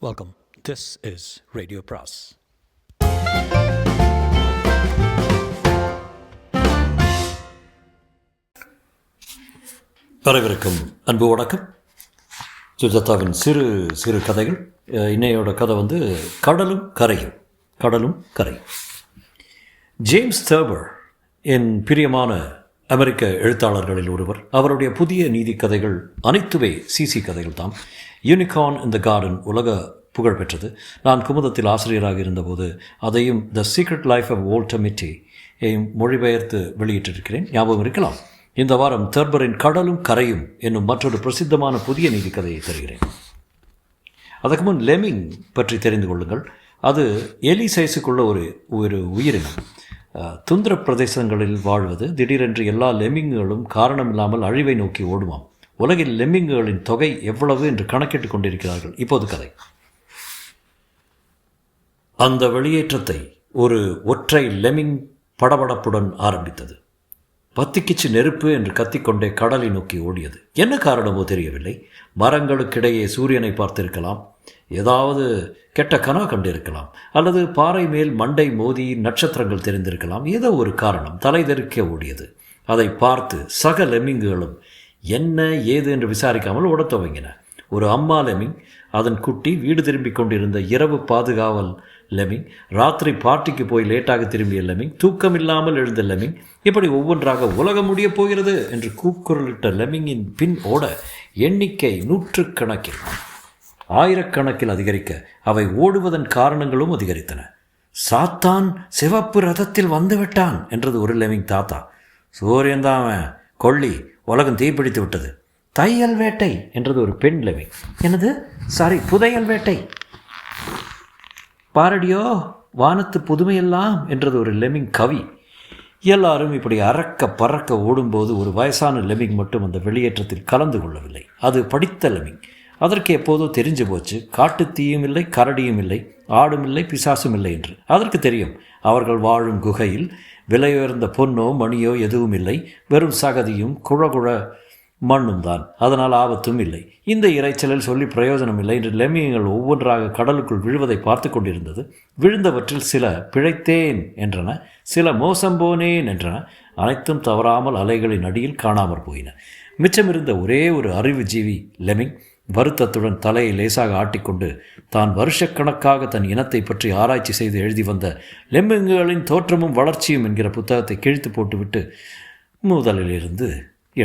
Welcome. This is Radio Pras. வரவிருக்கும் அன்பு வணக்கம். சுஜாதாவின் சிறு சிறு கதைகள். இன்னையோட கதை கடலும் கரையும். கடலும் கரையும். ஜேம்ஸ் தர்பர் என் பிரியமான அமெரிக்க எழுத்தாளர்களில் ஒருவர். அவருடைய புதிய நீதி கதைகள் அனைத்துமே சிசி கதைகள் தான். யூனிகார்ன் இன் த கார்டன் உலக புகழ் பெற்றது. நான் குமுதத்தில் ஆசிரியராக இருந்தபோது அதையும் the secret life of Walter மிட்டியையும் மொழிபெயர்த்து வெளியிட்டிருக்கிறேன். ஞாபகம் இருக்கலாம். இந்த வாரம் தர்பரின் கடலும் கரையும் என்னும் மற்றொரு பிரசித்தமான புதிய நீதி கதையை தருகிறேன். அதற்கு முன் லெமிங் பற்றி தெரிந்து கொள்ளுங்கள். அது எலி சைஸுக்குள்ள ஒரு உயிரினம். துந்திர பிரதேசங்களில் வாழ்வது. திடீரென்று எல்லா லெம்மிங்குகளும் காரணமில்லாமல் அழிவை நோக்கி ஓடுமாம். உலகில் லெம்மிங்குகளின் தொகை எவ்வளவு என்று கணக்கிட்டு கொண்டிருக்கிறார்கள். இப்போது கதை. அந்த வெளியேற்றத்தை ஒரு ஒற்றை லெம்மிங் படபடப்புடன் ஆரம்பித்தது. பத்திக்கிச்சு நெருப்பு என்று கத்திக்கொண்டே கடலை நோக்கி ஓடியது. என்ன காரணமோ தெரியவில்லை. மரங்களுக்கிடையே சூரியனை பார்த்திருக்கலாம், ஏதாவது கெட்ட கனா கண்டிருக்கலாம், அல்லது பாறை மேல் மண்டை மோதி நட்சத்திரங்கள் தெரிந்திருக்கலாம். ஏதோ ஒரு காரணம் தலை தெறிக்க ஓடியது. அதை பார்த்து சக லெம்மிங்குகளும் என்ன ஏது என்று விசாரிக்காமல் ஓடத் துவங்கின. ஒரு அம்மா லெம்மிங், அதன் குட்டி, வீடு திரும்பிக் கொண்டிருந்த இரவு பாதுகாவல் லெம்மிங், ராத்திரி பார்ட்டிக்கு போய் லேட்டாக திரும்பிய லெம்மிங், தூக்கமில்லாமல் எழுந்த லெம்மிங், இப்படி ஒவ்வொன்றாக உலகம் முடியப் போகிறது என்று கூக்குரலிட்ட லெம்மிங்கின் பின் ஓட எண்ணிக்கை நூற்றுக்கணக்கில், ஆயிரக்கணக்கில் அதிகரிக்க அவை ஓடுவதன் காரணங்களும் அதிகரித்தன. சாத்தான் சிவப்பு ரதத்தில் வந்துவிட்டான் என்றது ஒரு லெம்மிங் தாத்தா. சூரியன்தான் கொள்ளி, உலகம் தீப்பிடித்து விட்டது. தையல் வேட்டை என்றது ஒரு பெண் லெம்மிங். என்னது? புதையல் வேட்டை. பாரடியோ வானத்து புதுமையெல்லாம் என்றது ஒரு லெம்மிங் கவி. எல்லாரும் இப்படி அறக்க பறக்க ஓடும்போது ஒரு வயசான லெம்மிங் மட்டும் அந்த வெளியேற்றத்தில் கலந்து கொள்ளவில்லை. அது படித்த லெம்மிங். அதற்கு எப்போதோ தெரிஞ்சு போச்சு, காட்டுத்தீயும் இல்லை, கரடியும் இல்லை, ஆடும் இல்லை, பிசாசும் இல்லை என்று. அதற்கு தெரியும், அவர்கள் வாழும் குகையில் விலையுயர்ந்த பொன்னோ மணியோ எதுவும் இல்லை, வெறும் சகதியும் குழகுழ மண்ணும் தான். அதனால் ஆபத்தும் இல்லை. இந்த இறைச்சலில் சொல்லி பிரயோஜனம் இல்லை என்று லெம்மிங்கள் ஒவ்வொன்றாக கடலுக்குள் விழுவதை பார்த்து கொண்டிருந்தது. விழுந்தவற்றில் சில பிழைத்தேன் என்றன, சில மோசம் போனேன் என்றன. அனைத்தும் தவறாமல் அலைகளின் அடியில் காணாமற் போயின. மிச்சமிருந்த ஒரே ஒரு அறிவு ஜீவி லெம்மிங் வருத்தத்துடன் தலையை லேசாக ஆட்டிக்கொண்டு தான் வருஷக்கணக்காக தன் இனத்தை பற்றி ஆராய்ச்சி செய்து எழுதி வந்த லெம்மிங்குகளின் தோற்றமும் வளர்ச்சியும் என்கிற புத்தகத்தை கிழித்து போட்டுவிட்டு முதலிலிருந்து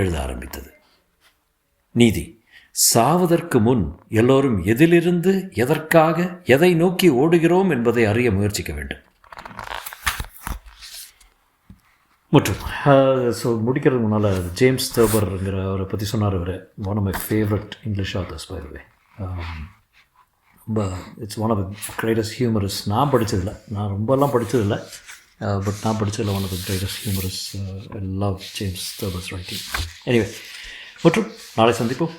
எழுத ஆரம்பித்தது. நீதி. சாவதற்கு முன் எல்லோரும் எதிலிருந்து, எதற்காக, எதை நோக்கி ஓடுகிறோம் என்பதை அறிய முயற்சிக்க வேண்டும். மற்றும் முடிக்கிறதுக்கு முன்னால் ஜேம்ஸ் தர்பர்ங்கிற அவரை பற்றி சொன்னார். அவர் one of my favourite English authors by the way. ரொம்ப it's one of the greatest humorous. நான் படித்ததில்லை, நான் ரொம்பலாம் படித்ததில்லை, பட் நான் படித்ததில் one of the greatest humorous. I love James Thurber's writing. Anyway, மற்றும் நாளை சந்திப்போம்.